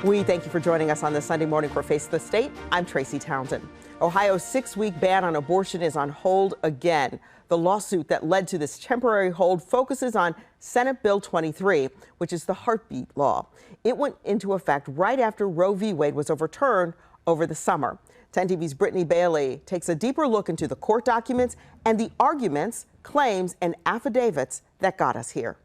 We thank you for joining us on this Sunday morning for Face the State. I'm Tracy Townsend. Ohio's 6-week ban on abortion is on hold again. The lawsuit that led to this temporary hold focuses on Senate Bill 23, which is the heartbeat law. It went into effect right after Roe v. Wade was overturned over the summer. 10 TV's Brittany Bailey takes a deeper look into the court documents and the arguments, claims, and affidavits that got us here.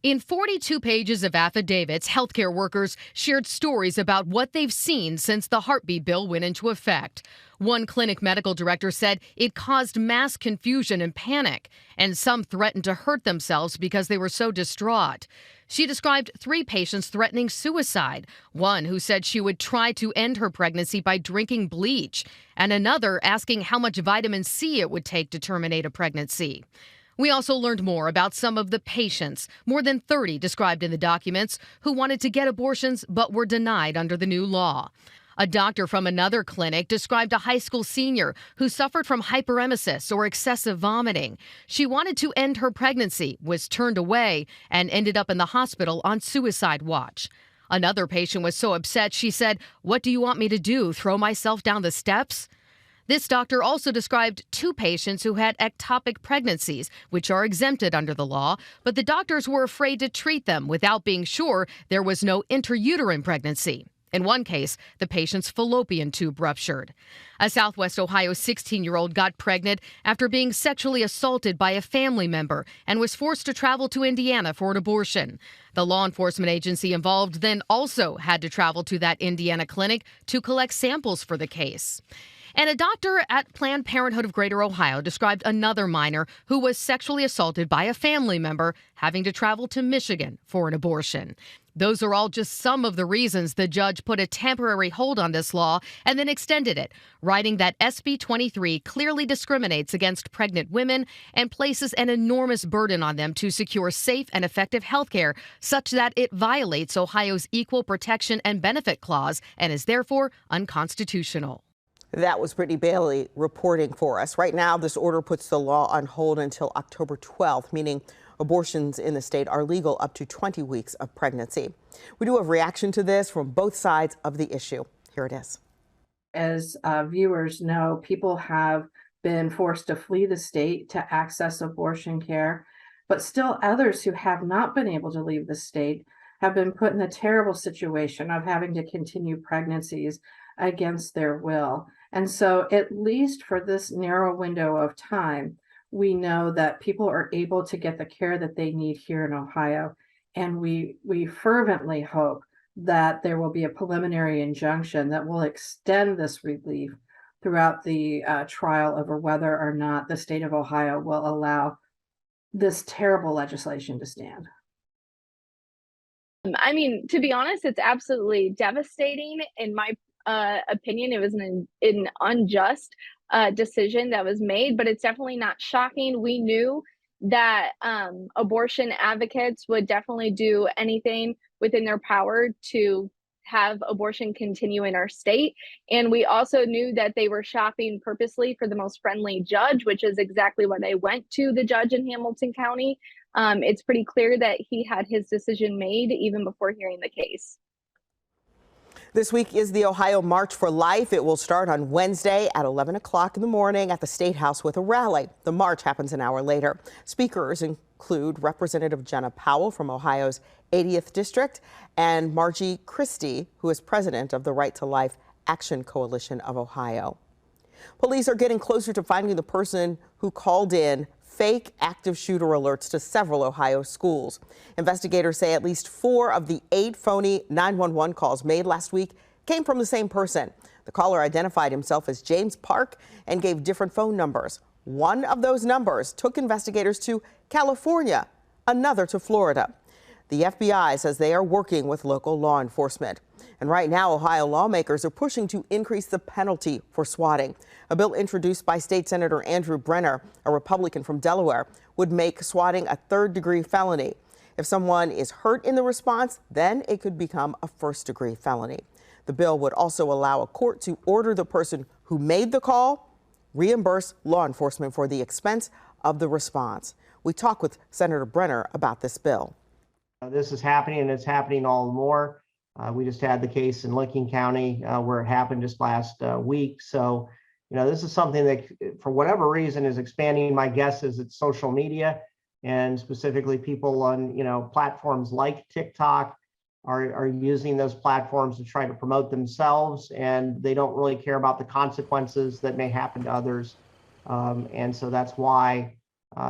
In 42 pages of affidavits, healthcare workers shared stories about what they've seen since the heartbeat bill went into effect. One clinic medical director said it caused mass confusion and panic, and some threatened to hurt themselves because they were so distraught. She described 3 patients threatening suicide, one who said she would try to end her pregnancy by drinking bleach, and another asking how much vitamin C it would take to terminate a pregnancy. We also learned more about some of the patients, more than 30 described in the documents, who wanted to get abortions but were denied under the new law. A doctor from another clinic described a high school senior who suffered from hyperemesis or excessive vomiting. She wanted to end her pregnancy, was turned away, and ended up in the hospital on suicide watch. Another patient was so upset she said, "What do you want me to do, throw myself down the steps?" This doctor also described 2 patients who had ectopic pregnancies, which are exempted under the law, but the doctors were afraid to treat them without being sure there was no intrauterine pregnancy. In one case, the patient's fallopian tube ruptured. A Southwest Ohio 16-year-old got pregnant after being sexually assaulted by a family member and was forced to travel to Indiana for an abortion. The law enforcement agency involved then also had to travel to that Indiana clinic to collect samples for the case. And a doctor at Planned Parenthood of Greater Ohio described another minor who was sexually assaulted by a family member having to travel to Michigan for an abortion. Those are all just some of the reasons the judge put a temporary hold on this law and then extended it, writing that SB 23 clearly discriminates against pregnant women and places an enormous burden on them to secure safe and effective health care, such that it violates Ohio's Equal Protection and Benefit Clause and is therefore unconstitutional. That was Brittany Bailey reporting for us. Right now, this order puts the law on hold until October 12th, meaning abortions in the state are legal up to 20 weeks of pregnancy. We do have reaction to this from both sides of the issue. Here it is. As viewers know, people have been forced to flee the state to access abortion care, but still others who have not been able to leave the state have been put in the terrible situation of having to continue pregnancies against their will. And so at least for this narrow window of time, we know that people are able to get the care that they need here in Ohio. And we fervently hope that there will be a preliminary injunction that will extend this relief throughout the trial over whether or not the state of Ohio will allow this terrible legislation to stand. I mean, to be honest, it's absolutely devastating. In my opinion, it was an unjust decision that was made, but it's definitely not shocking. We knew that abortion advocates would definitely do anything within their power to have abortion continue in our state. And we also knew that they were shopping purposely for the most friendly judge, which is exactly why they went to the judge in Hamilton County. It's pretty clear that he had his decision made even before hearing the case. This week is the Ohio March for Life. It will start on Wednesday at 11 o'clock in the morning at the State House with a rally. The march happens an hour later. Speakers include Representative Jenna Powell from Ohio's 80th District and Margie Christie, who is president of the Right to Life Action Coalition of Ohio. Police are getting closer to finding the person who called in fake active shooter alerts to several Ohio schools. Investigators say at least 4 of the 8 phony 911 calls made last week came from the same person. The caller identified himself as James Park and gave different phone numbers. One of those numbers took investigators to California, another to Florida. The FBI says they are working with local law enforcement. And right now, Ohio lawmakers are pushing to increase the penalty for swatting. A bill introduced by State Senator Andrew Brenner, a Republican from Delaware, would make swatting a third-degree felony. If someone is hurt in the response, then it could become a first-degree felony. The bill would also allow a court to order the person who made the call reimburse law enforcement for the expense of the response. We talked with Senator Brenner about this bill. This is happening, and it's happening all the more. We just had the case in Licking County where it happened just last week. So, this is something that, for whatever reason, is expanding. My guess is it's social media, and specifically people on, platforms like TikTok are using those platforms to try to promote themselves, and they don't really care about the consequences that may happen to others. And so that's why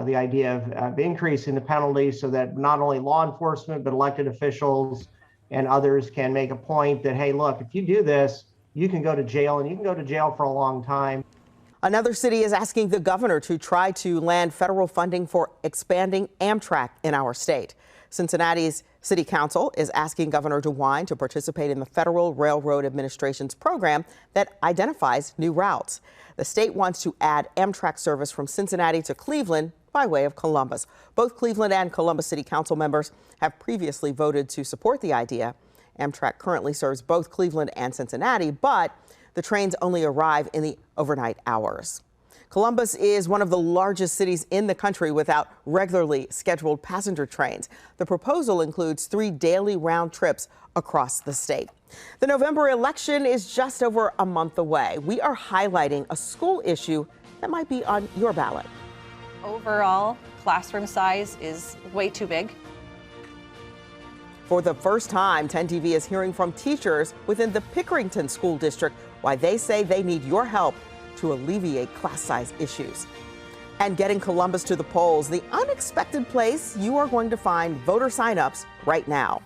the idea of increasing the penalty so that not only law enforcement, but elected officials and others can make a point that, hey, look, if you do this, you can go to jail, and you can go to jail for a long time. Another city is asking the governor to try to land federal funding for expanding Amtrak in our state. Cincinnati's City Council is asking Governor DeWine to participate in the Federal Railroad Administration's program that identifies new routes. The state wants to add Amtrak service from Cincinnati to Cleveland by way of Columbus. Both Cleveland and Columbus City Council members have previously voted to support the idea. Amtrak currently serves both Cleveland and Cincinnati, but the trains only arrive in the overnight hours. Columbus is one of the largest cities in the country without regularly scheduled passenger trains. The proposal includes 3 daily round trips across the state. The November election is just over a month away. We are highlighting a school issue that might be on your ballot. Overall, classroom size is way too big. For the first time, 10 TV is hearing from teachers within the Pickerington School District why they say they need your help to alleviate class size issues. And getting Columbus to the polls, the unexpected place you are going to find voter signups right now.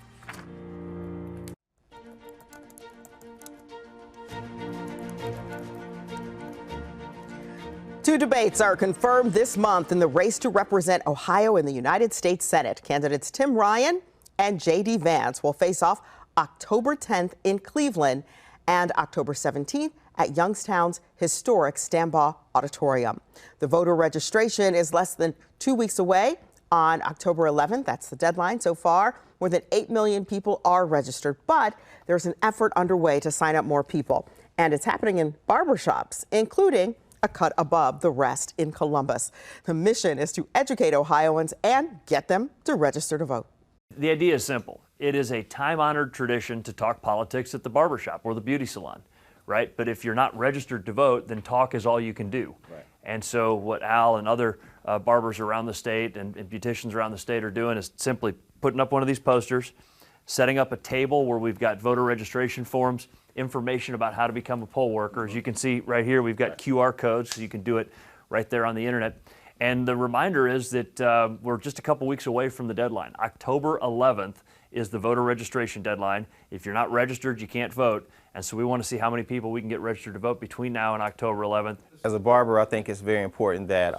Two debates are confirmed this month in the race to represent Ohio in the United States Senate. Candidates Tim Ryan and J.D. Vance will face off October 10th in Cleveland and October 17th at Youngstown's historic Stambaugh Auditorium. The voter registration is less than 2 weeks away on October 11th. That's the deadline. So far, more than 8 million people are registered, but there's an effort underway to sign up more people. And it's happening in barbershops, including a cut above the rest in Columbus. The mission is to educate Ohioans and get them to register to vote. The idea is simple. It is a time-honored tradition to talk politics at the barbershop or the beauty salon, right? But if you're not registered to vote, then talk is all you can do. Right. And so what Al and other barbers around the state and beauticians around the state are doing is simply putting up one of these posters, setting up a table where we've got voter registration forms, information about how to become a poll worker. As you can see right here, we've got QR codes, so you can do it right there on the internet. And the reminder is that we're just a couple weeks away from the deadline. October 11th is the voter registration deadline. If you're not registered, you can't vote. And so we want to see how many people we can get registered to vote between now and October 11th. As a barber, I think it's very important that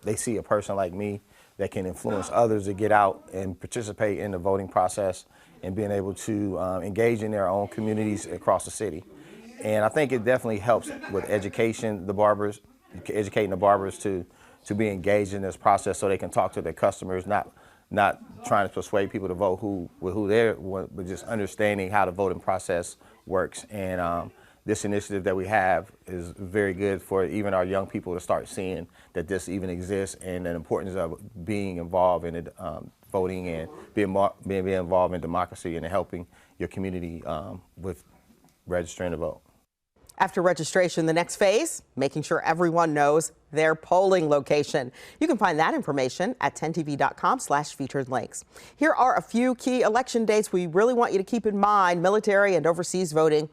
they see a person like me that can influence others to get out and participate in the voting process and being able to engage in their own communities across the city. And I think it definitely helps with education, educating the barbers to be engaged in this process so they can talk to their customers, not trying to persuade people to vote who they're, but just understanding how the voting process works. And this initiative that we have is very good for even our young people to start seeing that this even exists and the importance of being involved in it, voting and being involved in democracy and helping your community with registering to vote. After registration, the next phase, making sure everyone knows their polling location. You can find that information at 10tv.com/featured links. Here are a few key election dates we really want you to keep in mind. Military and overseas voting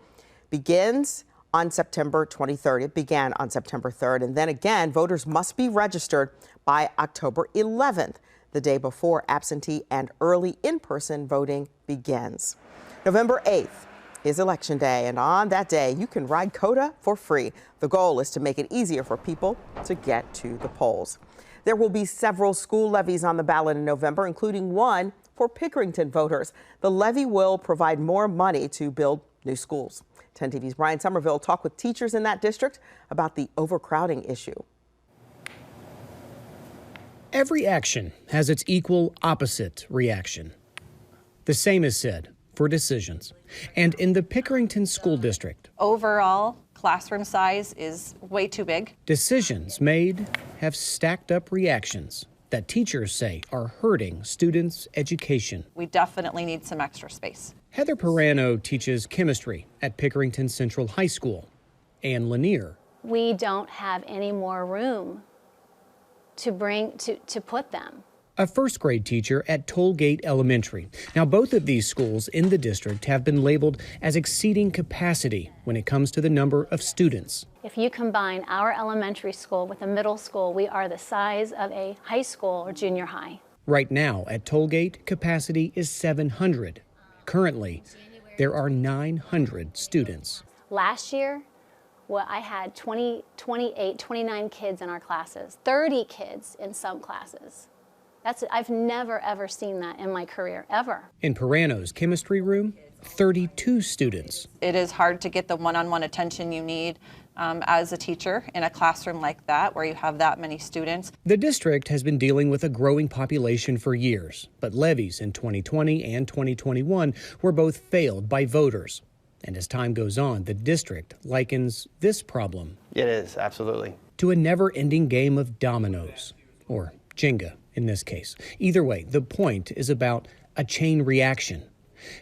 begins on September 23rd. It began on September 3rd. And then again, voters must be registered by October 11th, the day before absentee and early in-person voting begins. November 8th. is Election Day, and on that day, you can ride COTA for free. The goal is to make it easier for people to get to the polls. There will be several school levies on the ballot in November, including one for Pickerington voters. The levy will provide more money to build new schools. 10 TV's Brian Somerville talked with teachers in that district about the overcrowding issue. Every action has its equal opposite reaction. The same is said for decisions. And in the Pickerington School District, Overall, classroom size is way too big. decisions made have stacked up reactions that teachers say are hurting students' education. We definitely need some extra space. Heather Perano teaches chemistry at Pickerington Central High School. Ann Lanier We don't have any more room to put them. a first grade teacher at Tollgate Elementary. Now, both of these schools in the district have been labeled as exceeding capacity when it comes to the number of students. If you combine our elementary school with a middle school, we are the size of a high school or junior high. Right now at Tollgate, capacity is 700. Currently, there are 900 students. Last year, I had 28, 29 kids in our classes, 30 kids in some classes. I've never, ever seen that in my career, ever. In Perano's chemistry room, 32 students. It is hard to get the one-on-one attention you need as a teacher in a classroom like that where you have that many students. The district has been dealing with a growing population for years, but levies in 2020 and 2021 were both failed by voters. And as time goes on, the district likens this problem. It is, absolutely. To a never-ending game of dominoes, or Jenga in this case. Either way, the point is about a chain reaction.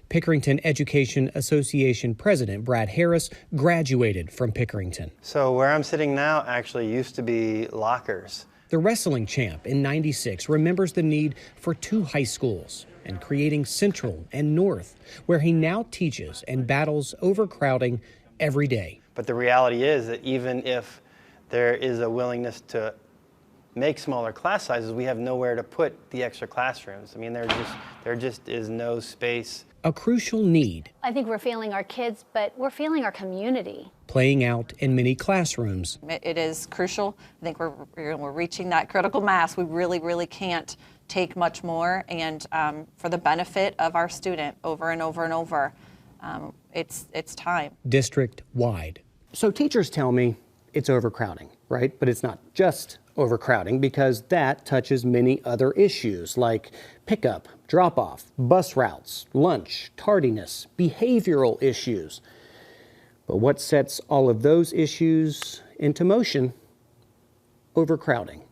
Pickerington Education Association President Brad Harris graduated from Pickerington. So where I'm sitting now actually used to be lockers. The wrestling champ in '96 remembers the need for 2 high schools and creating Central and North, where he now teaches and battles overcrowding every day. But the reality is that even if there is a willingness to make smaller class sizes, we have nowhere to put the extra classrooms. I mean, there just is no space. A crucial need I think we're failing our kids, but we're failing our community. playing out in many classrooms. It is crucial. I think we're reaching that critical mass. We really, really can't take much more. And for the benefit of our student over and over and over, it's time. District-wide. So teachers tell me it's overcrowding, right? But it's not just overcrowding, because that touches many other issues like pickup, drop-off, bus routes, lunch, tardiness, behavioral issues. But what sets all of those issues into motion? Overcrowding.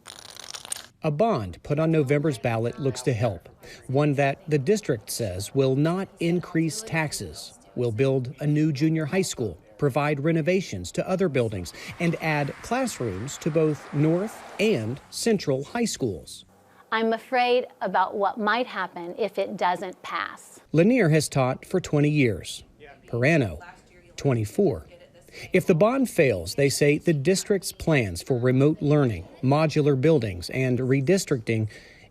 A bond put on November's ballot looks to help, one that the district says will not increase taxes, will build a new junior high school, provide renovations to other buildings, and add classrooms to both North and Central high schools. I'm afraid about what might happen if it doesn't pass. Lanier has taught for 20 years. Perano, 24. If the bond fails, they say the district's plans for remote learning, modular buildings, and redistricting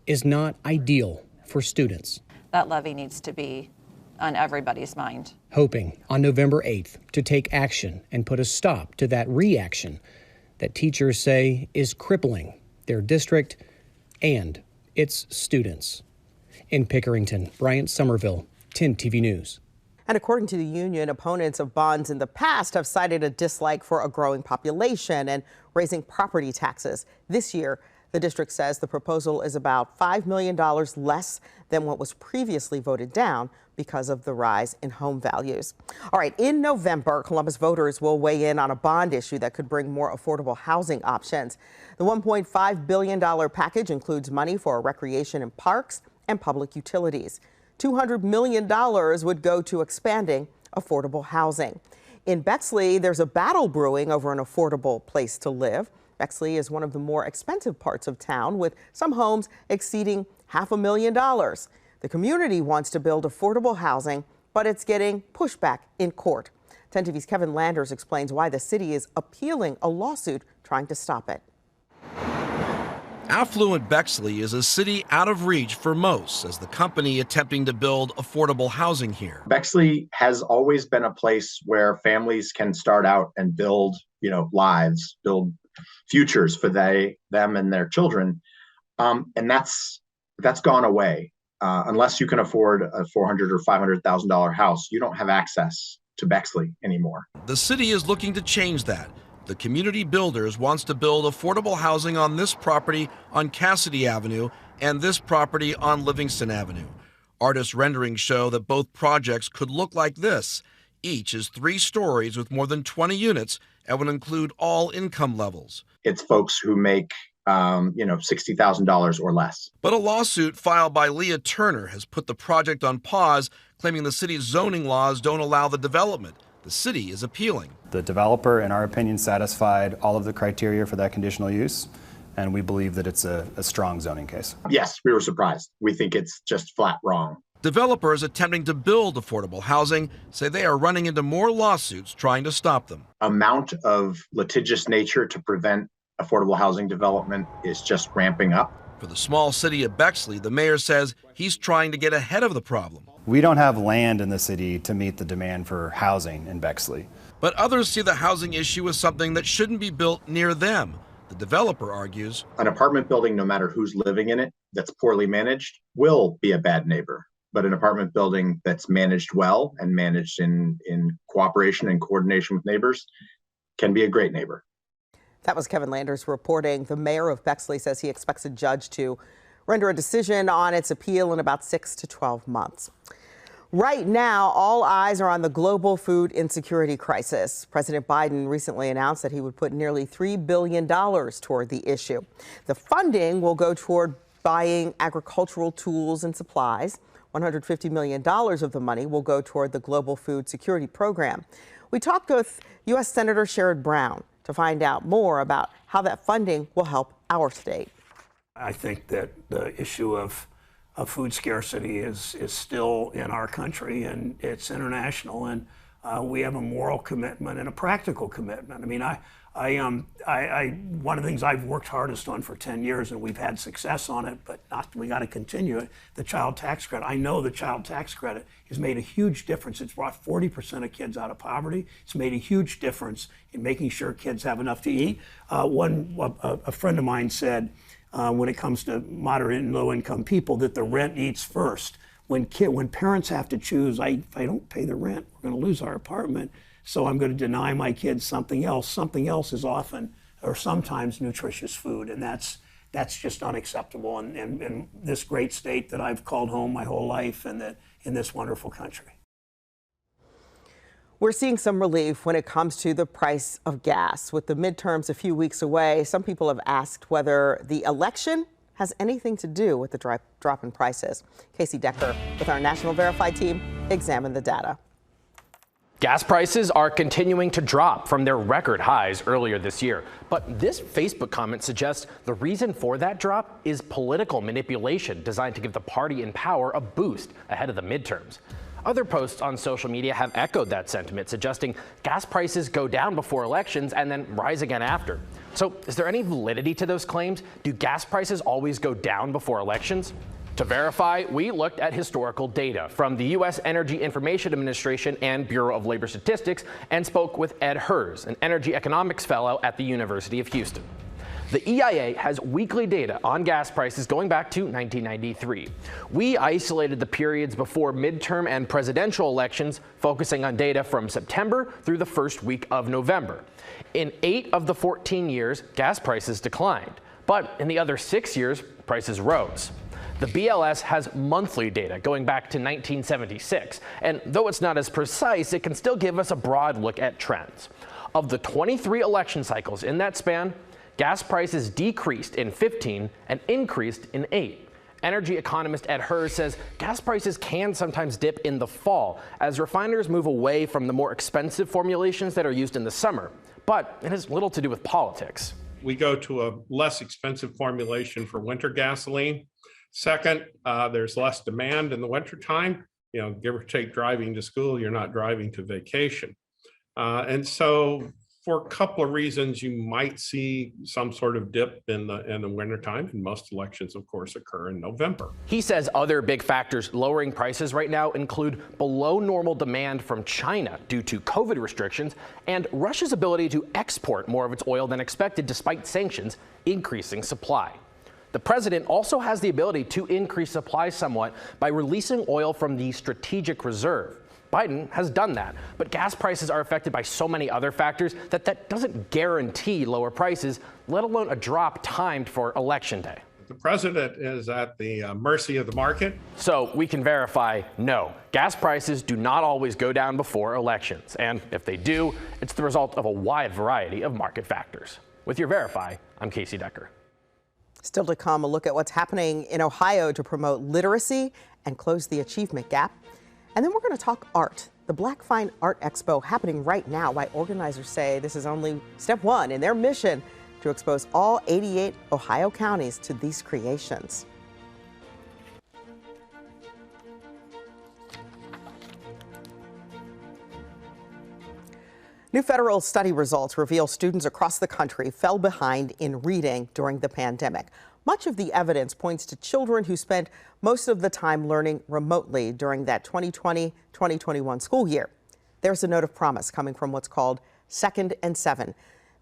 is not ideal for students. That levy needs to be on everybody's mind. Hoping on November 8th to take action and put a stop to that reaction that teachers say is crippling their district and its students. In Pickerington, Bryant Somerville, 10 TV News. And according to the union, opponents of bonds in the past have cited a dislike for a growing population and raising property taxes. This year, the district says the proposal is about $5 million less than what was previously voted down because of the rise in home values. All right, in November, Columbus voters will weigh in on a bond issue that could bring more affordable housing options. The $1.5 billion package includes money for recreation and parks and public utilities. $200 million would go to expanding affordable housing. In Bexley, there's a battle brewing over an affordable place to live. Bexley is one of the more expensive parts of town, with some homes exceeding $500,000. The community wants to build affordable housing, but it's getting pushback in court. 10 TV's Kevin Landers explains why the city is appealing a lawsuit trying to stop it. Affluent Bexley is a city out of reach for most, as the company attempting to build affordable housing here. Bexley has always been a place where families can start out and build, lives, build futures for them and their children. And that's gone away. unless you can afford a $400,000 or $500,000 house, you don't have access to Bexley anymore. The city is looking to change that. The Community Builders wants to build affordable housing on this property on Cassidy Avenue and this property on Livingston Avenue. Artist renderings show that both projects could look like this. Each is 3 stories with more than 20 units and would include all income levels. It's folks who make $60,000 or less. But a lawsuit filed by Leah Turner has put the project on pause, claiming the city's zoning laws don't allow the development. The city is appealing. The developer, in our opinion, satisfied all of the criteria for that conditional use, and we believe that it's a strong zoning case. Yes, we were surprised. We think it's just flat wrong. Developers attempting to build affordable housing say they are running into more lawsuits trying to stop them. Amount of litigious nature to prevent affordable housing development is just ramping up. For the small city of Bexley, the mayor says he's trying to get ahead of the problem. We don't have land in the city to meet the demand for housing in Bexley. But others see the housing issue as something that shouldn't be built near them. The developer argues an apartment building, no matter who's living in it, that's poorly managed, will be a bad neighbor. But an apartment building that's managed well and managed in cooperation and coordination with neighbors can be a great neighbor. That was Kevin Landers reporting. The mayor of Bexley says he expects a judge to render a decision on its appeal in about 6 to 12 months. Right now, all eyes are on the global food insecurity crisis. President Biden recently announced that he would put nearly $3 billion toward the issue. The funding will go toward buying agricultural tools and supplies. $150 million of the money will go toward the Global Food Security Program. We talked with U.S. Senator Sherrod Brown to find out more about how that funding will help our state. I think that the issue of food scarcity is still in our country, and it's international, and we have a moral commitment and a practical commitment. I mean, one of the things I've worked hardest on for 10 years, and we've had success on it, but we got to continue it, the child tax credit. I know the child tax credit has made a huge difference. It's brought 40% of kids out of poverty. It's made a huge difference in making sure kids have enough to eat. A friend of mine said, when it comes to moderate and low income people, that the rent eats first. When parents have to choose, if I don't pay the rent, we're going to lose our apartment, so I'm going to deny my kids something else. Something else is often or sometimes nutritious food, and that's just unacceptable in this great state that I've called home my whole life, and that in this wonderful country. We're seeing some relief when it comes to the price of gas. With the midterms a few weeks away, some people have asked whether the election has anything to do with the drop in prices. Casey Decker with our National Verified team examined the data. Gas prices are continuing to drop from their record highs earlier this year. But this Facebook comment suggests the reason for that drop is political manipulation designed to give the party in power a boost ahead of the midterms. Other posts on social media have echoed that sentiment, suggesting gas prices go down before elections and then rise again after. So is there any validity to those claims? Do gas prices always go down before elections? To verify, we looked at historical data from the U.S. Energy Information Administration and Bureau of Labor Statistics and spoke with Ed Hers, an energy economics fellow at the University of Houston. The EIA has weekly data on gas prices going back to 1993. We isolated the periods before midterm and presidential elections, focusing on data from September through the first week of November. In 8 of the 14 years, gas prices declined, but in the other 6 years, prices rose. The BLS has monthly data going back to 1976, and though it's not as precise, it can still give us a broad look at trends. Of the 23 election cycles in that span, gas prices decreased in 15 and increased in 8. Energy economist Ed Hers says gas prices can sometimes dip in the fall as refiners move away from the more expensive formulations that are used in the summer, but it has little to do with politics. We go to a less expensive formulation for winter gasoline. Second, there's less demand in the wintertime. Give or take driving to school, you're not driving to vacation. And so for a couple of reasons, you might see some sort of dip in the wintertime, and most elections, of course, occur in November. He says other big factors lowering prices right now include below normal demand from China due to COVID restrictions and Russia's ability to export more of its oil than expected despite sanctions, increasing supply. The president also has the ability to increase supply somewhat by releasing oil from the strategic reserve. Biden has done that, but gas prices are affected by so many other factors that doesn't guarantee lower prices, let alone a drop timed for Election Day. The president is at the mercy of the market. So we can verify, no, gas prices do not always go down before elections. And if they do, it's the result of a wide variety of market factors. With your Verify, I'm Casey Decker. Still to come, a look at what's happening in Ohio to promote literacy and close the achievement gap. And then we're going to talk art. The Black Fine Art Expo happening right now. Why organizers say this is only step one in their mission to expose all 88 Ohio counties to these creations. New federal study results reveal students across the country fell behind in reading during the pandemic. Much of the evidence points to children who spent most of the time learning remotely during that 2020-2021 school year. There's a note of promise coming from what's called Second and Seven.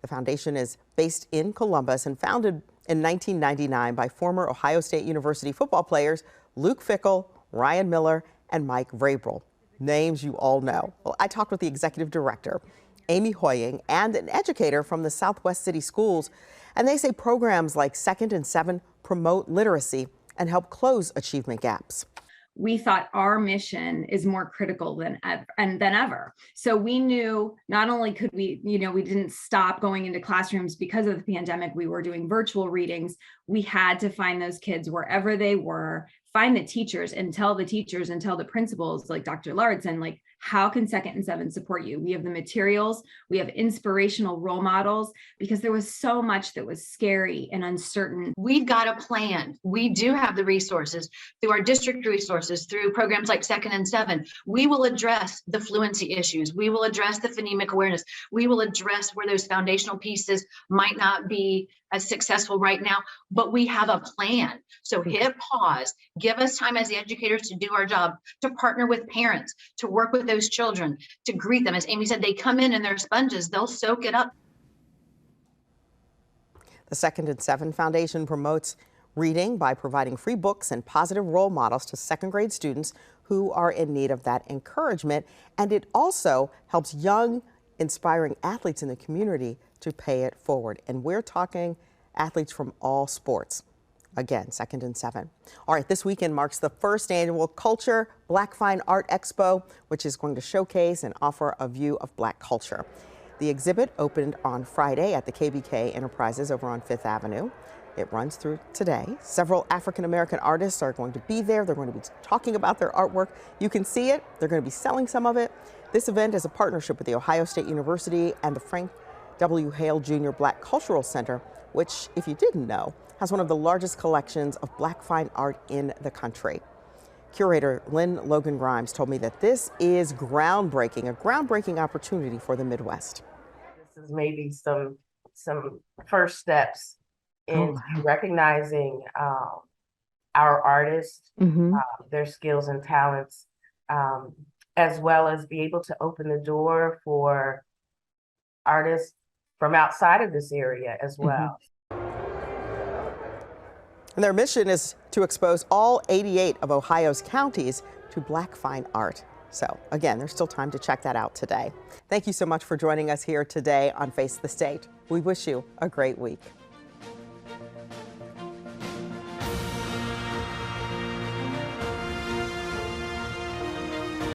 The foundation is based in Columbus and founded in 1999 by former Ohio State University football players Luke Fickell, Ryan Miller, and Mike Vrabel. Names you all know. Well, I talked with the executive director, Amy Hoying, and an educator from the Southwest City Schools, and they say programs like Second and Seven promote literacy and help close achievement gaps. We thought our mission is more critical than ever. So we knew not only could we, we didn't stop going into classrooms because of the pandemic, we were doing virtual readings. We had to find those kids wherever they were, find the teachers and tell the principals like Dr. Lardson, like, how can Second and Seven support you? We have the materials, we have inspirational role models, because there was so much that was scary and uncertain. We've got a plan. We do have the resources through our district resources, through programs like Second and Seven. We will address the fluency issues. We will address the phonemic awareness. We will address where those foundational pieces might not be as successful right now, but we have a plan. So hit pause, give us time as the educators to do our job, to partner with parents, to work with those children, to greet them. As Amy said, they come in and they're sponges, they'll soak it up. The Second and Seven Foundation promotes reading by providing free books and positive role models to second grade students who are in need of that encouragement. And it also helps young, inspiring athletes in the community to pay it forward. And we're talking athletes from all sports. Again, Second and Seven. All right, this weekend marks the first annual Culture Black Fine Art Expo, which is going to showcase and offer a view of Black culture. The exhibit opened on Friday at the KBK Enterprises over on Fifth Avenue. It runs through today. Several African-American artists are going to be there. They're going to be talking about their artwork. You can see it. They're going to be selling some of it. This event is a partnership with The Ohio State University and the Frank W. Hale Jr. Black Cultural Center, which, if you didn't know, has one of the largest collections of Black fine art in the country. Curator Lynn Logan Grimes told me that this is groundbreaking, a groundbreaking opportunity for the Midwest. This is maybe some first steps in recognizing our artists, their skills and talents, as well as be able to open the door for artists from outside of this area as well. And their mission is to expose all 88 of Ohio's counties to Black fine art. So again, there's still time to check that out today. Thank you so much for joining us here today on Face the State. We wish you a great week.